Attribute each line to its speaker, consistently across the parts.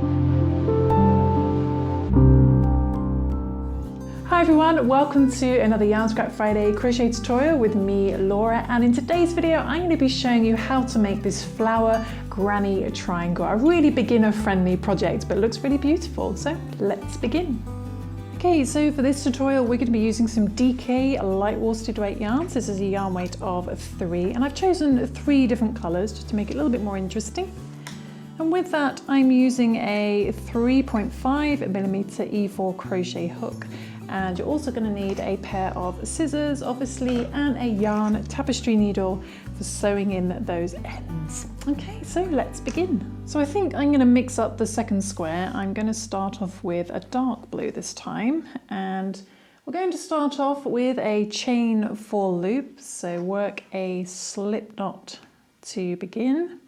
Speaker 1: Hi everyone, welcome to another Yarn Scrap Friday crochet tutorial with me, Laura, and in today's video I'm going to be showing you how to make this flower granny triangle, a really beginner friendly project but looks really beautiful, so let's begin. Okay, so for this tutorial we're going to be using some DK light worsted weight yarns. This is a yarn weight of 3 and I've chosen 3 different colours just to make it a little bit more interesting. And with that I'm using a 3.5mm E4 crochet hook. And you're also going to need a pair of scissors, obviously, and a yarn tapestry needle for sewing in those ends. Okay, so let's begin. So I think I'm going to mix up the second square. I'm going to start off with a dark blue this time, and we're going to start off with a chain 4 loop. So work a slip knot to begin,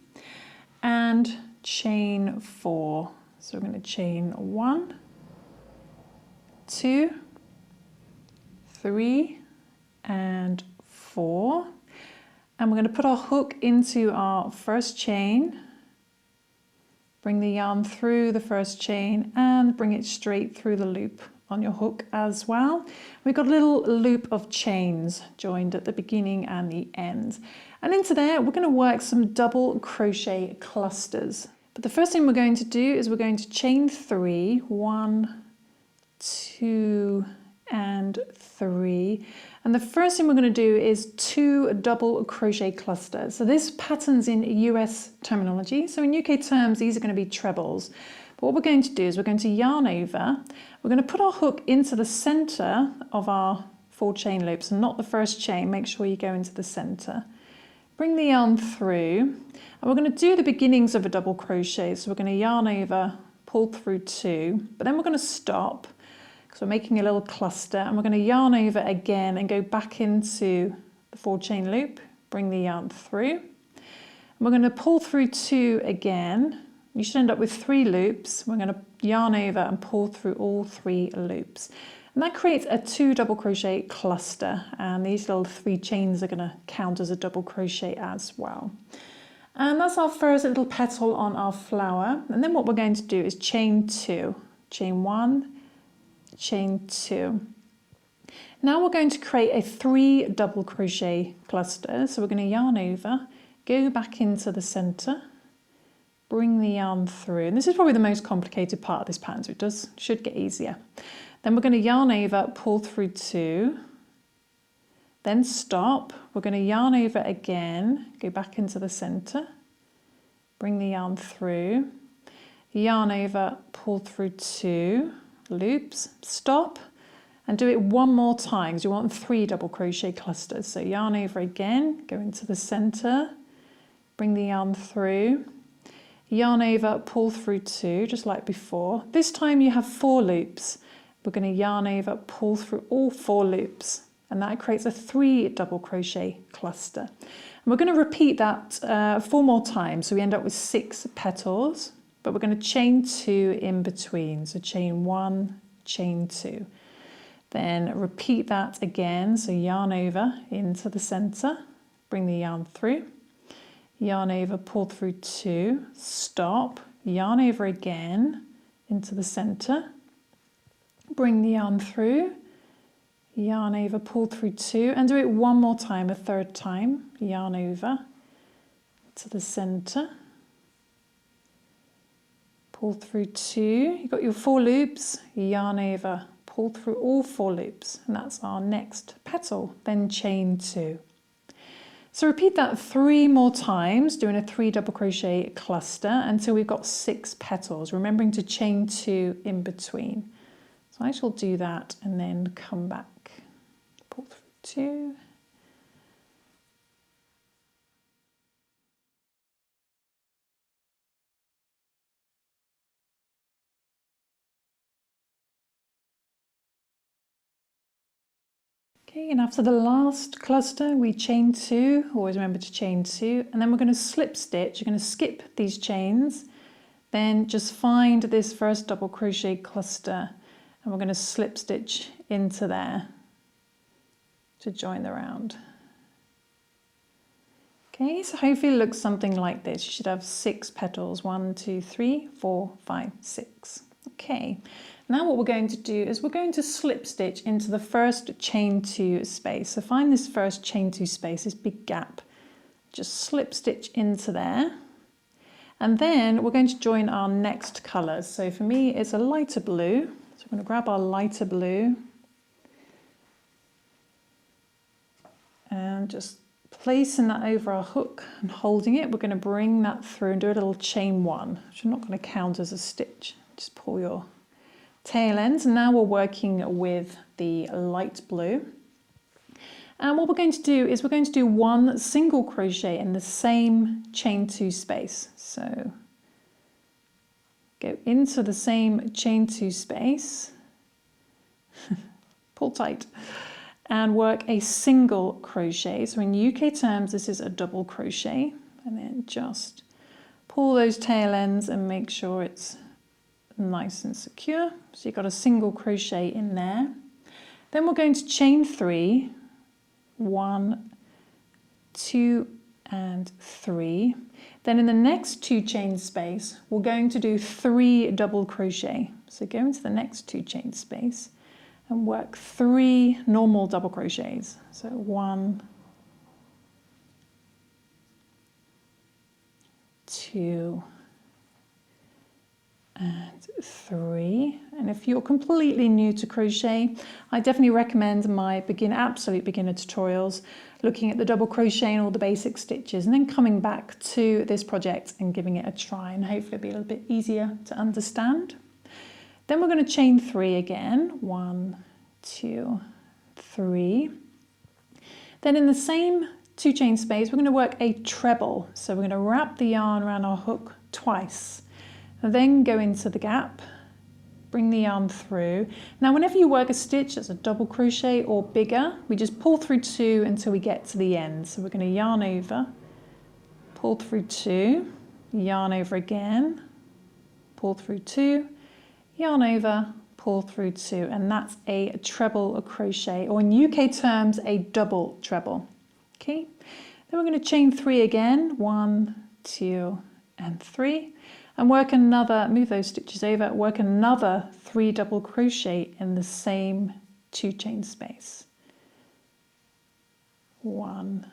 Speaker 1: and chain 4. So we're going to chain 1, 2, 3 and 4, and we're going to put our hook into our first chain, bring the yarn through the first chain and bring it straight through the loop on your hook as well. We've got a little loop of chains joined at the beginning and the end, and into there we're going to work some double crochet clusters. But the first thing we're going to do is we're going to chain 3, 1, 2 and 3, and the first thing we're going to do is 2 double crochet clusters. So this pattern's in US terminology, so in UK terms these are going to be trebles. But what we're going to do is we're going to yarn over, we're going to put our hook into the center of our 4 chain loops and not the first chain. Make sure you go into the center, bring the yarn through, and we're going to do the beginnings of a double crochet. So we're going to yarn over, pull through 2, but then we're going to stop. So we're making a little cluster, and we're going to yarn over again and go back into the 4 chain loop, bring the yarn through, and we're going to pull through 2 again. You should end up with 3 loops. We're going to yarn over and pull through all 3 loops, and that creates a 2 double crochet cluster, and these little 3 chains are going to count as a double crochet as well. And that's our first little petal on our flower. And then what we're going to do is chain 2, chain 1, chain 2. Now we're going to create a 3 double crochet cluster. So we're going to yarn over, go back into the center, bring the yarn through, and this is probably the most complicated part of this pattern, so it should get easier. Then we're going to yarn over, pull through 2, then stop. We're going to yarn over again, go back into the center, bring the yarn through, yarn over, pull through 2 loops, stop, and do it one more time because you want 3 double crochet clusters. So yarn over again, go into the center, bring the yarn through, yarn over, pull through 2 just like before. This time you have 4 loops. We're going to yarn over, pull through all 4 loops, and that creates a 3 double crochet cluster. And we're going to repeat that 4 more times, so we end up with 6 petals. But we're going to chain 2 in between. So chain 1, chain 2. Then repeat that again. So yarn over into the center, bring the yarn through, yarn over, pull through 2, stop, yarn over again into the center, bring the yarn through, yarn over, pull through 2, and do it one more time, a 3rd time. Yarn over to the center, pull through 2, you've got your 4 loops, yarn over, pull through all 4 loops, and that's our next petal. Then chain 2. So repeat that 3 more times, doing a 3 double crochet cluster until we've got 6 petals, remembering to chain 2 in between. So I shall do that and then come back, pull through 2, okay, and after the last cluster we chain 2, always remember to chain 2, and then we're going to slip stitch. You're going to skip these chains, then just find this first double crochet cluster, and we're going to slip stitch into there to join the round. Okay, so hopefully it looks something like this. You should have 6 petals. 1, 2, 3, 4, 5, 6. Okay, now what we're going to do is we're going to slip stitch into the first chain 2 space. So find this first chain 2 space, this big gap. Just slip stitch into there. And then we're going to join our next colours. So for me, it's a lighter blue. So we're going to grab our lighter blue and just placing that over our hook and holding it. We're going to bring that through and do a little chain 1, which I'm not going to count as a stitch. Just pull your tail ends. And now we're working with the light blue. And what we're going to do is we're going to do 1 single crochet in the same chain 2 space. So go into the same chain 2 space, pull tight, and work a single crochet. So in UK terms, this is a double crochet. And then just pull those tail ends and make sure it's nice and secure. So you've got a single crochet in there. Then we're going to chain 3. 1, 2, and 3. Then in the next 2 chain space, we're going to do 3 double crochet. So go into the next 2 chain space and work 3 normal double crochets. So 1, 2, and 3. And if you're completely new to crochet, I definitely recommend my absolute beginner tutorials, looking at the double crochet and all the basic stitches, and then coming back to this project and giving it a try, and hopefully it'll be a little bit easier to understand. Then we're going to chain 3 again. 1, 2, 3. Then in the same 2 chain space, we're going to work a treble. So we're going to wrap the yarn around our hook twice. Then go into the gap, bring the yarn through. Now whenever you work a stitch that's a double crochet or bigger, we just pull through 2 until we get to the end. So we're going to yarn over, pull through 2, yarn over again, pull through 2, yarn over, pull through 2, and that's a treble crochet, or in UK terms, a double treble. Okay, then we're going to chain 3 again, 1, 2, and 3. And work another, move those stitches over, work another 3 double crochet in the same 2 chain space. 1,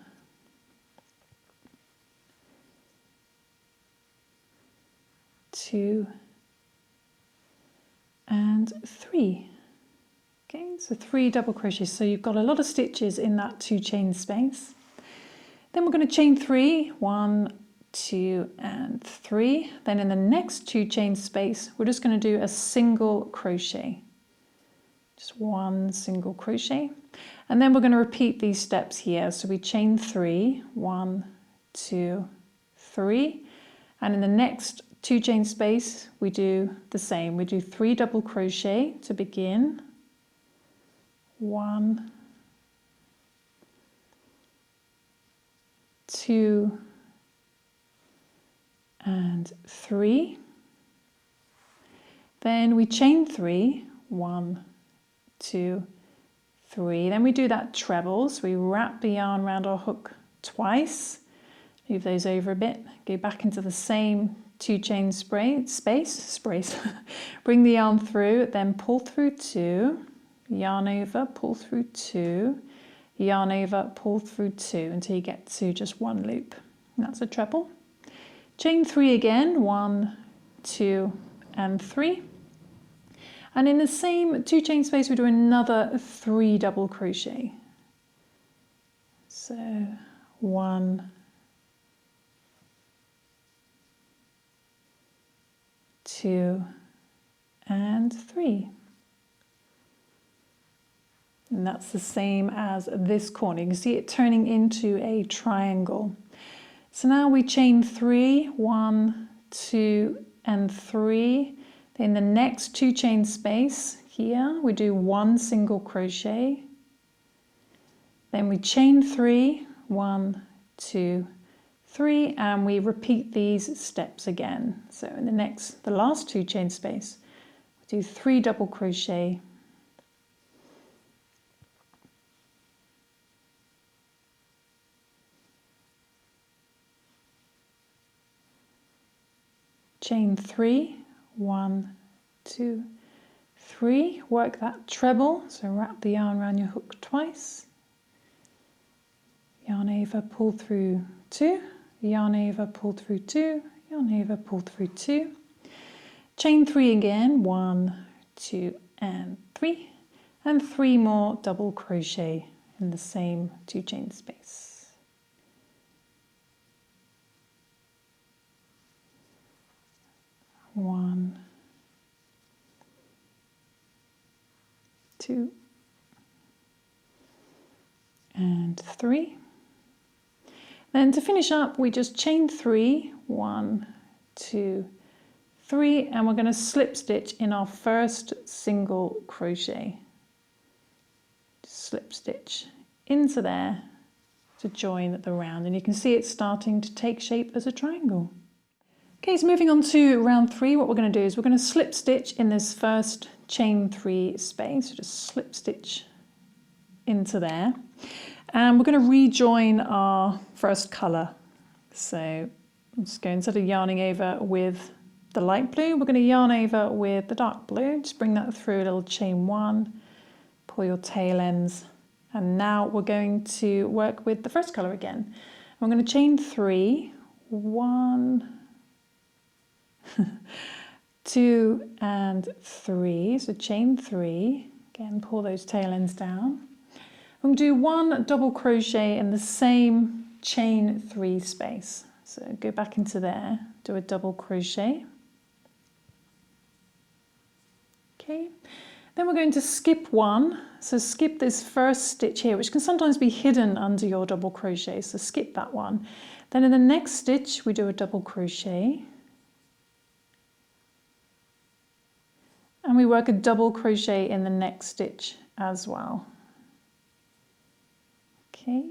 Speaker 1: 2, and 3. Okay, so 3 double crochets. So you've got a lot of stitches in that 2 chain space. Then we're going to chain 3, 1, 2, and 3. Then in the next 2 chain space, we're just going to do a single crochet, just 1 single crochet, and then we're going to repeat these steps here. So we chain 3, 1, 2, 3, and in the next 2 chain space we do the same. We do 3 double crochet to begin, 1, 2, and 3. Then we chain 3, 1, 2, 3. Then we do that treble, so we wrap the yarn around our hook twice, move those over a bit, go back into the same 2 chain space, bring the yarn through, then pull through 2, yarn over, pull through 2, yarn over, pull through 2 until you get to just 1 loop. And that's a treble. Chain 3 again, 1, 2, and 3. And in the same 2 chain space, we do another 3 double crochet. So 1, 2, and 3. And that's the same as this corner. You can see it turning into a triangle. So now we chain 3, 1, 2, and 3. In the next 2 chain space here, we do 1 single crochet. Then we chain 3, 1, 2, 3, and we repeat these steps again. So in the last 2 chain space, we do 3 double crochet. chain 3, 1, 2, 3, work that treble, so wrap the yarn around your hook twice, yarn over, pull through 2, yarn over, pull through 2, yarn over, pull through 2, chain 3 again, 1, 2 and 3 more double crochet in the same 2 chain space. One, 2 and 3. Then to finish up, we just chain 3, 1, 2, 3, and we're going to slip stitch in our first single crochet. Slip stitch into there to join the round, and you can see it's starting to take shape as a triangle. Okay, so moving on to round 3, what we're going to do is we're going to slip stitch in this first chain 3 space, so just slip stitch into there, and we're going to rejoin our first colour. So I'm just going, instead of yarning over with the light blue, we're going to yarn over with the dark blue. Just bring that through a little chain 1, pull your tail ends, and now we're going to work with the first colour again. We're going to chain 3, 1, 2 and 3, so chain 3, again pull those tail ends down. I'm going to do 1 double crochet in the same chain 3 space, so go back into there, do a double crochet. Okay, then we're going to skip 1, so skip this first stitch here, which can sometimes be hidden under your double crochet, so skip that one. Then in the next stitch we do a double crochet, and we work a double crochet in the next stitch as well. Okay.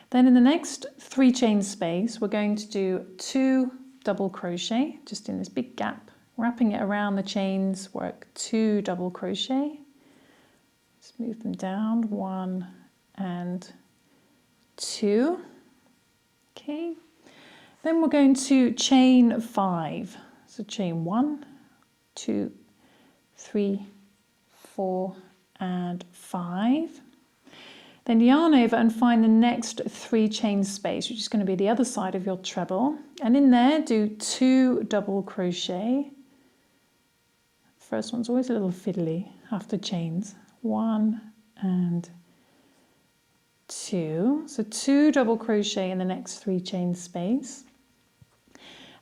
Speaker 1: Then in the next 3 chain space, we're going to do 2 double crochet, just in this big gap, wrapping it around the chains, work 2 double crochet. Let's move them down, 1 and 2. Okay. Then we're going to chain 5. So chain 1, 2, 3, 4 and 5. Then yarn over and find the next 3 chain space, which is going to be the other side of your treble, and in there do 2 double crochet. First one's always a little fiddly after chains, 1 and 2, so 2 double crochet in the next 3 chain space.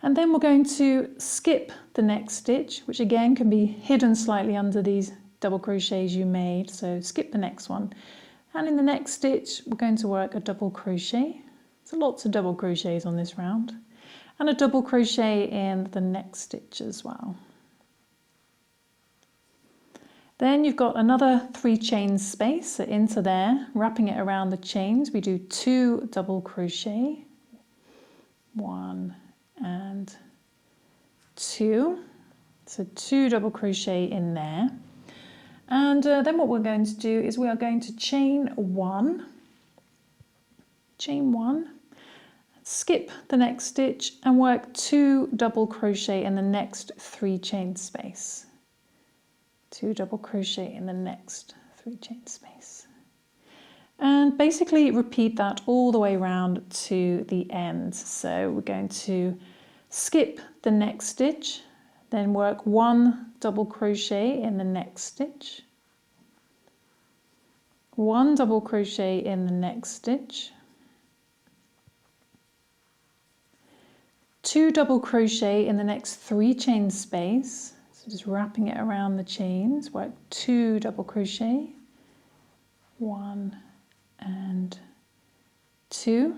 Speaker 1: And then we're going to skip the next stitch, which again can be hidden slightly under these double crochets you made, so skip the next one. And in the next stitch we're going to work a double crochet, so lots of double crochets on this round, and a double crochet in the next stitch as well. Then you've got another 3 chain space, so into there, wrapping it around the chains, we do 2 double crochet, 1 and 2, so 2 double crochet in there. And then what we're going to do is we are going to chain 1, skip the next stitch and work 2 double crochet in the next 3 chain space. 2 double crochet in the next 3 chain space. And basically repeat that all the way around to the end. So we're going to skip the next stitch, then work 1 double crochet in the next stitch, 1 double crochet in the next stitch, 2 double crochet in the next 3 chain space, so just wrapping it around the chains, work 2 double crochet, 1 and 2.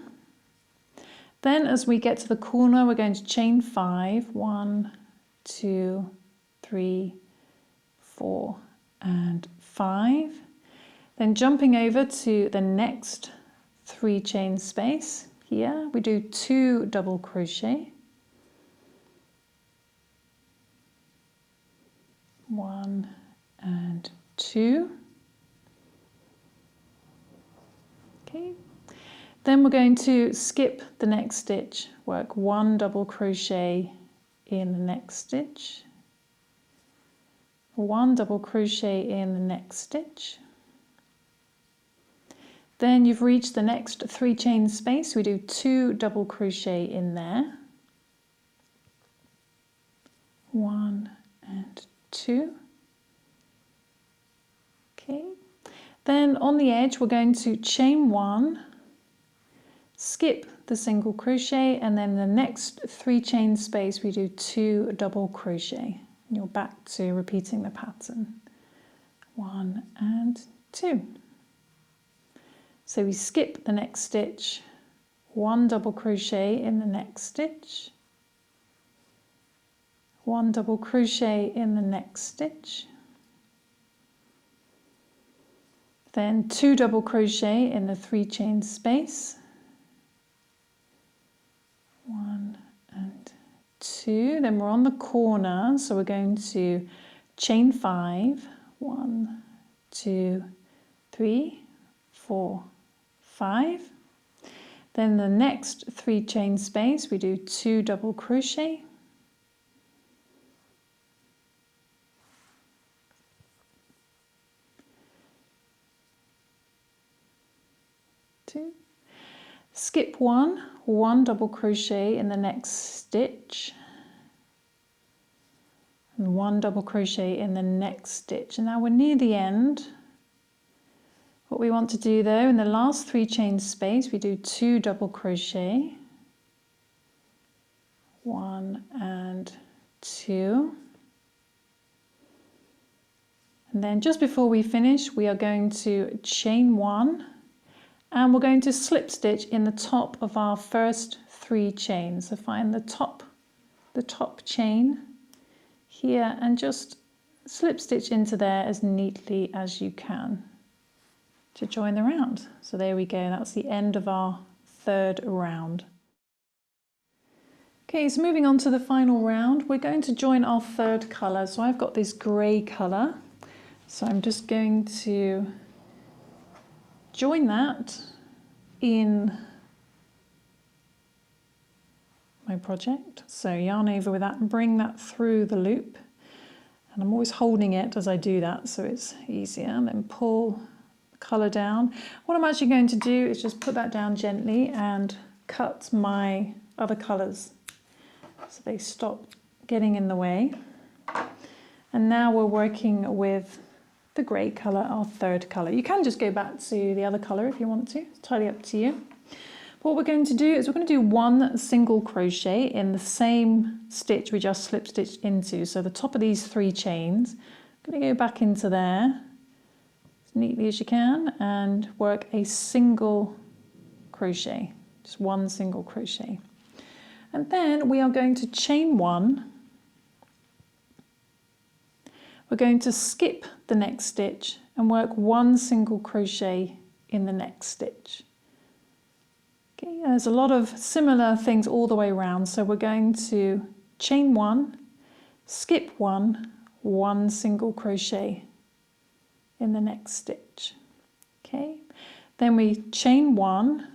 Speaker 1: Then as we get to the corner, we're going to chain 5, 1, 2, 3, 4 and 5. Then jumping over to the next 3 chain space, here we do 2 double crochet, 1 and 2. Okay. Then we're going to skip the next stitch, work 1 double crochet in the next stitch, 1 double crochet in the next stitch. Then you've reached the next 3 chain space. We do 2 double crochet in there, 1 and 2. Okay, then on the edge we're going to chain 1, skip the single crochet, and then the next 3 chain space we do 2 double crochet. And you're back to repeating the pattern, 1 and 2. So we skip the next stitch, 1 double crochet in the next stitch, 1 double crochet in the next stitch, then 2 double crochet in the 3 chain space, 1 and 2. Then we're on the corner, so we're going to chain 5, 1, 2, 3, 4, 5. Then the next 3 chain space we do 2 double crochet, 2, skip 1, 1 double crochet in the next stitch, and 1 double crochet in the next stitch. And now we're near the end. What we want to do though, in the last 3 chain space we do 2 double crochet, 1 and 2. And then just before we finish we are going to chain 1, and we're going to slip stitch in the top of our first 3 chains. So find the top chain here and just slip stitch into there as neatly as you can to join the round. So there we go, that's the end of our 3rd round. Okay, so moving on to the final round, we're going to join our 3rd colour. So I've got this grey colour, so I'm just going to join that in my project. So yarn over with that and bring that through the loop. And I'm always holding it as I do that so it's easier. And then pull the colour down. What I'm actually going to do is just put that down gently and cut my other colours so they stop getting in the way. And now we're working with the grey colour, our 3rd colour. You can just go back to the other colour if you want to, it's entirely up to you. But what we're going to do is we're going to do 1 single crochet in the same stitch we just slip stitched into. So the top of these 3 chains, I'm going to go back into there as neatly as you can and work a single crochet, just 1 single crochet. And then we are going to chain 1. We're going to skip the next stitch and work 1 single crochet in the next stitch. Okay, there's a lot of similar things all the way around, so we're going to chain 1, skip 1, 1 single crochet in the next stitch. Okay, then we chain 1,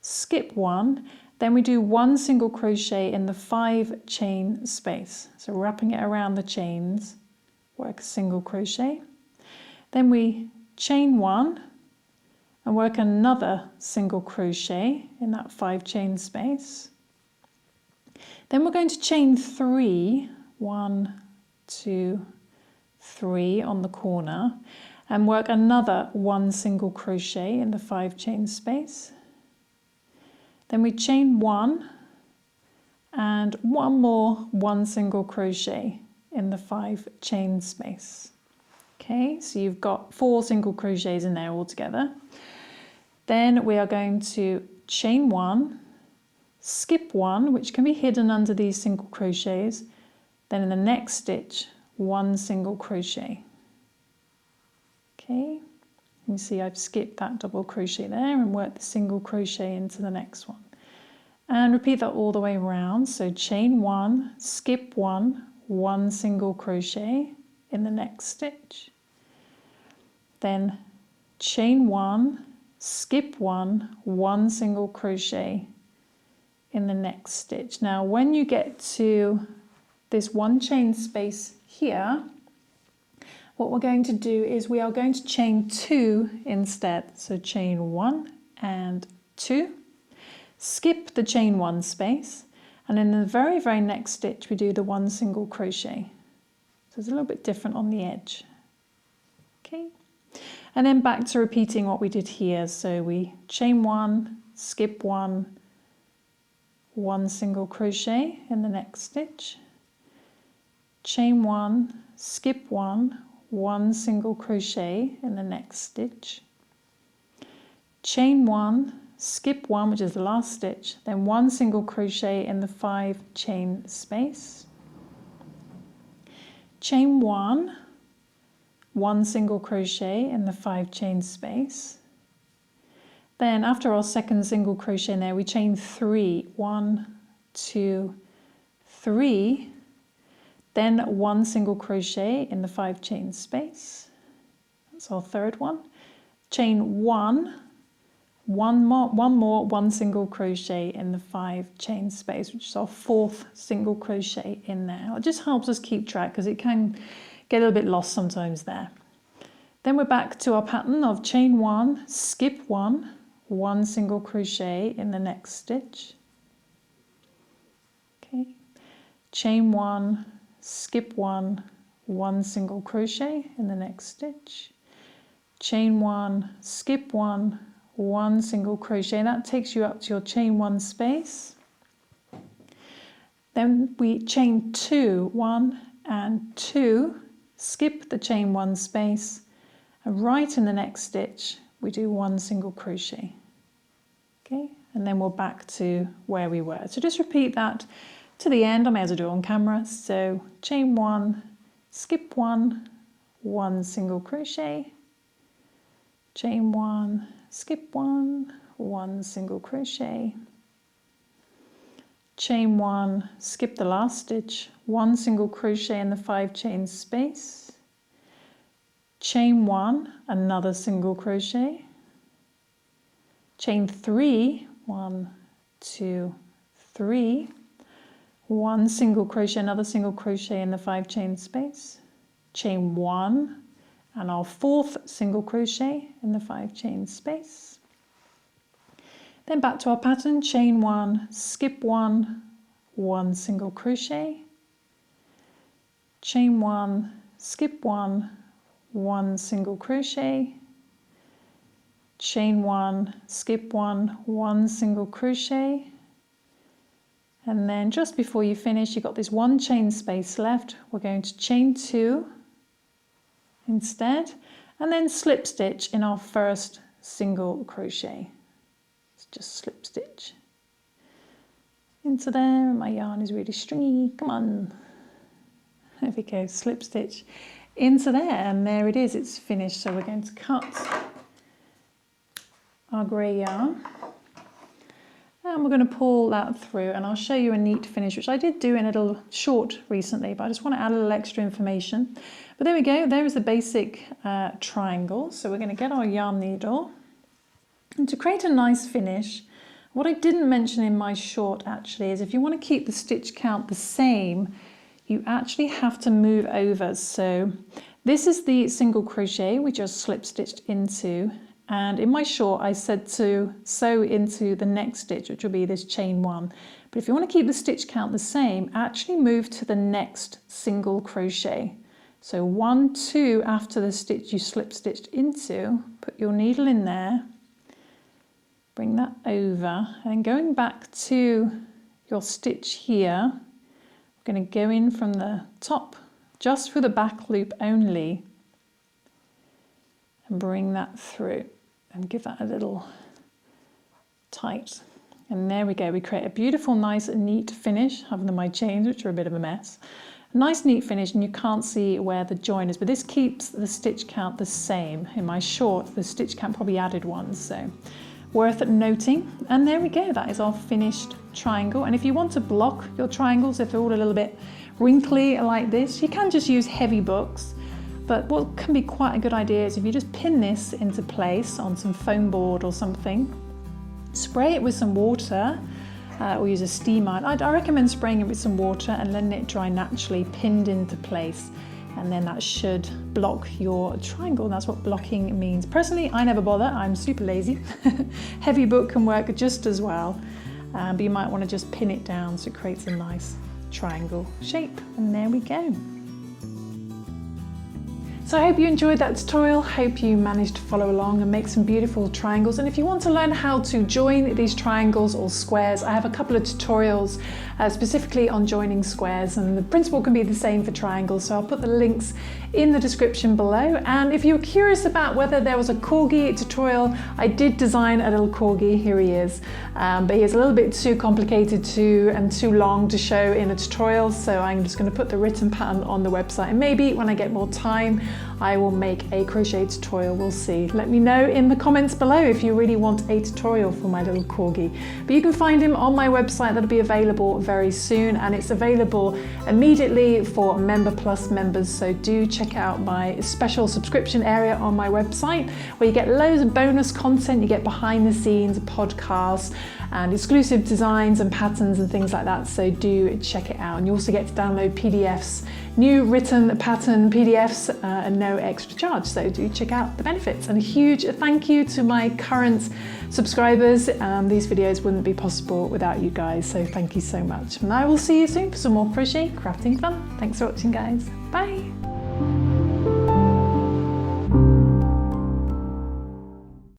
Speaker 1: skip 1, then we do 1 single crochet in the 5 chain space, so wrapping it around the chains. Work a single crochet, then we chain 1 and work another single crochet in that 5 chain space. Then we're going to chain 3, 1, 2, 3 on the corner and work another 1 single crochet in the 5 chain space. Then we chain 1 and 1 more 1 single crochet in the 5 chain space. Okay, so you've got 4 single crochets in there altogether. Then we are going to chain 1, skip 1, which can be hidden under these single crochets. Then in the next stitch, 1 single crochet. Okay, you see I've skipped that double crochet there and worked the single crochet into the next one. And repeat that all the way around. So chain 1, skip 1, 1 single crochet in the next stitch, then chain 1, skip 1, 1 single crochet in the next stitch. Now when you get to this one chain space here, what we're going to do is we are going to chain 2 instead. So chain 1 and 2, skip the chain 1 space, and in the very, very next stitch we do the 1 single crochet. So it's a little bit different on the edge. Okay, and then back to repeating what we did here. So we chain 1, skip 1, 1 single crochet in the next stitch, chain 1, skip 1, 1 single crochet in the next stitch, chain 1, skip 1, which is the last stitch, then 1 single crochet in the 5 chain space, chain 1, 1 single crochet in the 5 chain space. Then after our second single crochet in there, we chain 3, 1, 2, 3, then 1 single crochet in the 5 chain space. That's our third one. Chain 1, one more 1 single crochet in the 5 chain space, which is our fourth single crochet in there. It just helps us keep track because it can get a little bit lost sometimes there. Then we're back to our pattern of chain 1, skip 1, 1 single crochet in the next stitch. Okay, chain 1, skip 1, 1 single crochet in the next stitch, chain 1, skip 1, 1 single crochet. That takes you up to your chain 1 space. Then we chain 2, 1 and 2, skip the chain 1 space, and right in the next stitch we do 1 single crochet. Okay, and then we're back to where we were. So just repeat that to the end. I may as well do it on camera. So chain 1, skip 1, 1 single crochet, chain 1, skip 1, 1 single crochet, chain 1, skip the last stitch, 1 single crochet in the 5 chain space, chain 1, another single crochet, chain 3, 1, 2, 3, 1 single crochet, another single crochet in the 5 chain space, chain 1 and our fourth single crochet in the 5 chain space. Then back to our pattern, chain 1, skip 1, 1 single crochet, chain 1, skip 1, 1 single crochet, chain 1, skip 1, 1 single crochet, and then just before you finish you've got this 1 chain space left. We're going to chain 2 instead and then slip stitch in our first single crochet. Let's just slip stitch into there. My yarn is really stringy, come on, there we go, slip stitch into there, and there it is, it's finished. So we're going to cut our grey yarn and we're going to pull that through, and I'll show you a neat finish, which I did do in a little short recently, but I just want to add a little extra information. But there we go, there is the basic triangle. So we're going to get our yarn needle, and to create a nice finish, what I didn't mention in my short actually is if you want to keep the stitch count the same, you actually have to move over. So this is the single crochet we just slip stitched into, and in my short I said to sew into the next stitch, which will be this chain 1. But if you want to keep the stitch count the same, actually move to the next single crochet. So 1, 2 after the stitch you slip stitched into, put your needle in there, bring that over, and going back to your stitch here, we're going to go in from the top just for the back loop only and bring that through and give that a little tight. And there we go, we create a beautiful, nice, neat finish, other than my chains, which are a bit of a mess. A nice, neat finish, and you can't see where the join is, but this keeps the stitch count the same. In my short, the stitch count probably added one, so worth noting. And there we go, that is our finished triangle. And if you want to block your triangles, if they're all a little bit wrinkly like this, you can just use heavy books. But what can be quite a good idea is if you just pin this into place on some foam board or something, spray it with some water, or use a steam iron. I recommend spraying it with some water and letting it dry naturally, pinned into place. And then that should block your triangle. That's what blocking means. Personally, I never bother. I'm super lazy. Heavy book can work just as well. But you might want to just pin it down so it creates a nice triangle shape. And there we go. So I hope you enjoyed that tutorial. Hope you managed to follow along and make some beautiful triangles. And if you want to learn how to join these triangles or squares, I have a couple of tutorials specifically on joining squares, and the principle can be the same for triangles. So I'll put the links in the description below. And if you're curious about whether there was a corgi tutorial, I did design a little corgi. Here he is, but he is a little bit too complicated and too long to show in a tutorial. So I'm just going to put the written pattern on the website, and maybe when I get more time, I will make a crochet tutorial. We'll see. Let me know in the comments below if you really want a tutorial for my little corgi. But you can find him on my website. That'll be available very soon, and it's available immediately for Member Plus members. So do check out my special subscription area on my website, where you get loads of bonus content. You get behind the scenes podcasts and exclusive designs and patterns and things like that. So do check it out. And you also get to download PDFs, new written pattern PDFs, and no extra charge. So do check out the benefits. And a huge thank you to my current subscribers. These videos wouldn't be possible without you guys. So thank you so much. And I will see you soon for some more crochet crafting fun. Thanks for watching, guys. Bye.